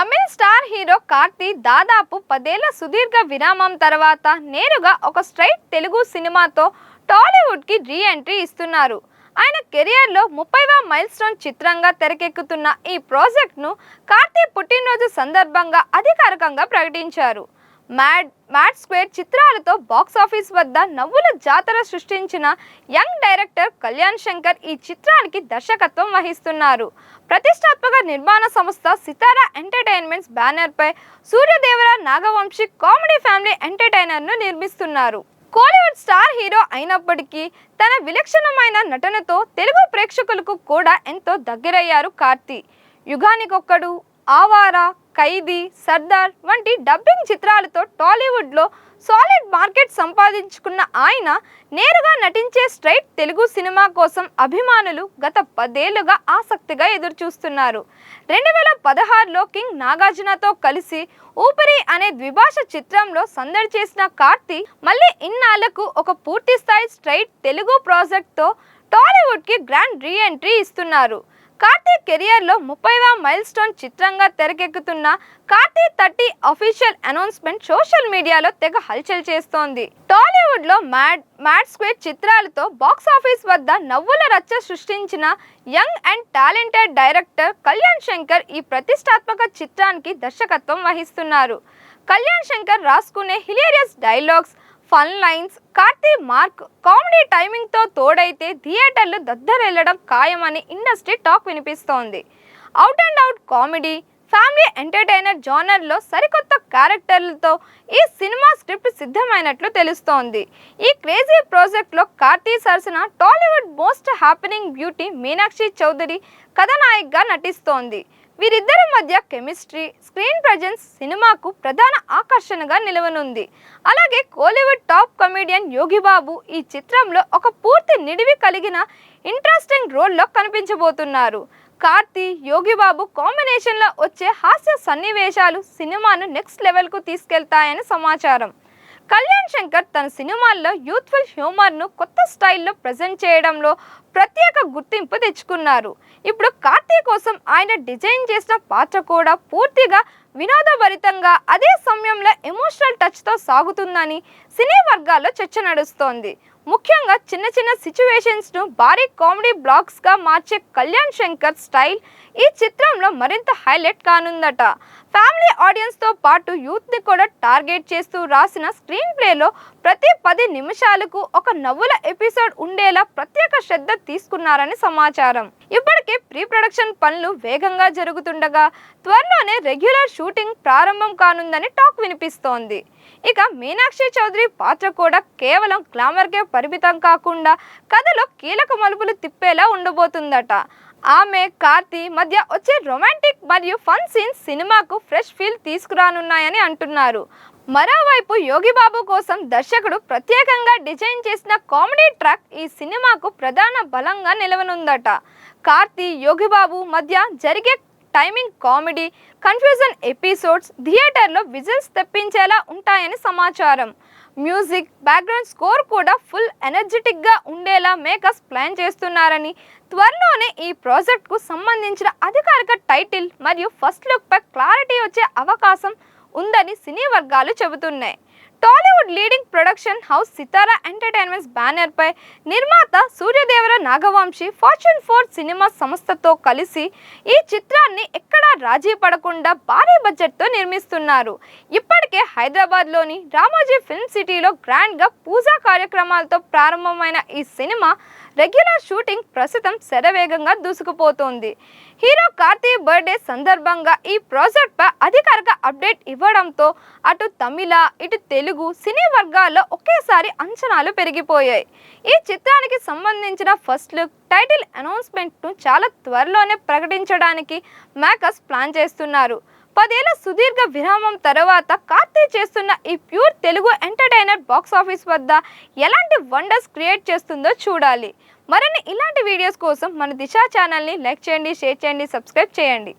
తమిళ star hero Karthi దాదాపు 10 ఏళ్ల సుదీర్ఘ విరామం తర్వాత నేరుగా ఒక స్ట్రైట్ తెలుగు సినిమాతో టాలీవుడ్ కి రీ ఎంట్రీ ఇస్తున్నారు. ఆయన కెరియర్ లో 30వ మైల్ స్టోన్ చిత్రంగా తెరకెక్కుతున్న ఈ ప్రాజెక్ట్ ను కార్తీ పుట్టినరోజు సందర్భంగా అధికారికంగా ప్రకటించారు. మ్యాడ్ స్క్వేర్ చిత్రాలతో బాక్స్ ఆఫీస్ వద్ద నవ్వుల జాతర సృష్టించిన యంగ్ డైరెక్టర్ కళ్యాణ్ శంకర్ ఈ చిత్రానికి దర్శకత్వం వహిస్తున్నారు. ప్రతిష్టాత్మక నిర్మాణ సంస్థ సితారా ఎంటర్టైన్మెంట్స్ బ్యానర్ పై Suryadevara Nagavamsi comedy family entertainer ను నిర్మిస్తున్నారు. కోలీవుడ్ స్టార్ హీరో అయినప్పటికీ తన విలక్షణమైన నటనతో తెలుగు ప్రేక్షకులకు కూడా ఎంతో దగ్గరయ్యారు కార్తీ. యుగానికొక్కడు, ఆవారా, ఖైదీ, సర్దార్ వంటి డబ్బింగ్ చిత్రాలతో టాలీవుడ్లో సాలిడ్ మార్కెట్ సంపాదించుకున్న ఆయన నేరుగా నటించే స్ట్రైట్ తెలుగు సినిమా కోసం అభిమానులు గత 10 ఏళ్లుగా ఆసక్తిగా ఎదురుచూస్తున్నారు. 2016లో కింగ్ నాగార్జునతో కలిసి ఊపిరి అనే ద్విభాష చిత్రంలో సందడి చేసిన కార్తీ మళ్ళీ ఇన్నాళ్లకు ఒక పూర్తిస్థాయి స్ట్రైట్ తెలుగు ప్రాజెక్ట్తో టాలీవుడ్కి గ్రాండ్ రీ ఎంట్రీ ఇస్తున్నారు. కార్తీ కెరియర్ లో 30వ మైల్ స్టోన్ చిత్రంగా తెరకెక్కుతున్న కార్తీ 30 అఫీషియల్ అనౌన్స్మెంట్ సోషల్ మీడియాలో తెగ హల్చల్ చేస్తోంది. టాలీవుడ్ లో మ్యాడ్ స్క్వేర్ చిత్రాలతో బాక్స్ ఆఫీస్ వద్ద నవ్వుల రచ్చ సృష్టించిన young and talented director Kalyan Shankar ఈ ప్రతిష్టాత్మక చిత్రానికి దర్శకత్వం వహిస్తున్నారు. కళ్యాణ్ శంకర్ రాసుకునే hilarious dialogues, fun lines, Karthi mark comedy timing తో తోడైతే థియేటర్లు దద్దరెళ్లడం ఖాయమని ఇండస్ట్రీ టాక్ వినిపిస్తోంది. Out and out comedy, family entertainer జానర్లో సరికొత్త క్యారెక్టర్లతో ఈ సినిమా స్క్రిప్ట్ సిద్ధమైనట్లు తెలుస్తోంది. ఈ క్రేజీ ప్రాజెక్ట్లో కార్తీ సరసన Tollywood most happening beauty Meenakshi Chaudhary కథానాయికగా నటిస్తోంది. వీరిద్దరి మధ్య కెమిస్ట్రీ, స్క్రీన్ ప్రెజెన్స్ సినిమాకు ప్రధాన ఆకర్షణగా నిలవనుంది. అలాగే కోలీవుడ్ టాప్ కమెడియన్ యోగిబాబు ఈ చిత్రంలో ఒక పూర్తి నిడివి కలిగిన ఇంట్రెస్టింగ్ రోల్లో కనిపించబోతున్నారు. కార్తీ, యోగిబాబు కాంబినేషన్లో వచ్చే హాస్య సన్నివేశాలు సినిమాను నెక్స్ట్ లెవెల్కు తీసుకెళ్తాయని సమాచారం. కళ్యాణ్ శంకర్ తన సినిమాల్లో యూత్ఫుల్ హ్యూమర్ను కొత్త స్టైల్లో ప్రజెంట్ చేయడంలో ప్రత్యేక గుర్తింపు తెచ్చుకున్నారు. ఇప్పుడు కార్తీ కోసం ఆయన డిజైన్ చేసిన పాత్ర కూడా పూర్తిగా వినోదభరితంగా, అదే సమయంలో ఎమోషనల్ టచ్తో సాగుతుందని సినీ వర్గాల్లో చర్చ నడుస్తోంది. ముఖ్యంగా చిన్న చిన్న సిచ్యువేషన్స్ను భారీ కామెడీ బ్లాక్స్గా మార్చే కళ్యాణ్ శంకర్ స్టైల్ ఈ చిత్రంలో మరింత హైలైట్ కానుందట. ఫ్యామిలీ ఆడియన్స్తో పాటు యూత్ని కూడా టార్గెట్ చేస్తూ రాసిన స్క్రీన్ ప్లేలో ప్రతి 10 నిమిషాలకు ఒక నవ్వుల ఎపిసోడ్ ఉండేలా ప్రత్యేక శ్రద్ధ తీసుకున్నారని సమాచారం. ఇప్పటికే ప్రీ ప్రొడక్షన్ పనులు వేగంగా జరుగుతుండగా త్వరలోనే రెగ్యులర్ షూటింగ్ ప్రారంభం కానుందని టాక్ వినిపిస్తోంది. ఇక మీనాక్షి చౌదరి పాత్ర కూడా కేవలం గ్లామర్కే పరిమితం కాకుండా కథలో కీలక మలుపులు తిప్పేలా ఉండబోతుందట. ఆమె, కార్తీ మధ్య వచ్చే రొమాంటిక్ మరియు ఫన్ సీన్స్ సినిమాకు ఫ్రెష్ ఫీల్ తీసుకురానున్నాయని అంటున్నారు. మరోవైపు యోగిబాబు కోసం దర్శకుడు ప్రత్యేకంగా డిజైన్ చేసిన కామెడీ ట్రాక్ ఈ సినిమాకు ప్రధాన బలంగా నిలవనుందట. కార్తీ, యోగిబాబు మధ్య జరిగే టైమింగ్ కామెడీ, కన్ఫ్యూజన్ ఎపిసోడ్స్ థియేటర్లో విజిల్స్ తెప్పించేలా ఉంటాయని సమాచారం. మ్యూజిక్, బ్యాక్గ్రౌండ్ స్కోర్ కూడా ఫుల్ ఎనర్జెటిక్గా ఉండేలా మేకర్స్ ప్లాన్ చేస్తున్నారని, త్వరలోనే ఈ ప్రాజెక్ట్కు సంబంధించిన అధికారిక టైటిల్ మరియు ఫస్ట్ లుక్ పై క్లారిటీ వచ్చే అవకాశం ఉందని సినీ వర్గాలు చెబుతున్నాయి. టాలీవుడ్ లీడింగ్ ప్రొడక్షన్ హౌస్ సితారా ఎంటర్టైన్మెంట్స్ బ్యానర్ పై నిర్మాత సూర్యదేవర నాగవంశీ ఫార్చ్యూన్ 4 సినిమా సంస్థతో కలిసి ఈ చిత్రాన్ని ఎక్కడా రాజీ పడకుండా భారీ బడ్జెట్తో నిర్మిస్తున్నారు. ఇప్పటికే హైదరాబాద్లోని రామోజీ ఫిల్మ్ సిటీలో గ్రాండ్గా పూజా కార్యక్రమాలతో ప్రారంభమైన ఈ సినిమా రెగ్యులర్ షూటింగ్ ప్రస్తుతం శరవేగంగా దూసుకుపోతోంది. హీరో కార్తీ బర్త్డే సందర్భంగా ఈ ప్రాజెక్ట్పై అధికారిక అప్డేట్ ఇవ్వడంతో అటు తమిళ, ఇటు తెలుగు సినీ వర్గాల్లో ఒకేసారి అంచనాలు పెరిగిపోయాయి. ఈ చిత్రానికి సంబంధించిన ఫస్ట్ లుక్, టైటిల్ అనౌన్స్మెంట్ను చాలా త్వరలోనే ప్రకటించడానికి మేకర్స్ ప్లాన్ చేస్తున్నారు. 10 ఏళ్ల సుదీర్ఘ విరామం తర్వాత కార్తీ చేస్తున్న ఈ pure Telugu entertainer box office వద్ద ఎలాంటి వండర్స్ క్రియేట్ చేస్తుందో చూడాలి. మరిన్ని ఇలాంటి వీడియోస్ కోసం మన దిశ ఛానల్ని లైక్ చేయండి, షేర్ చేయండి, సబ్స్క్రైబ్ చేయండి.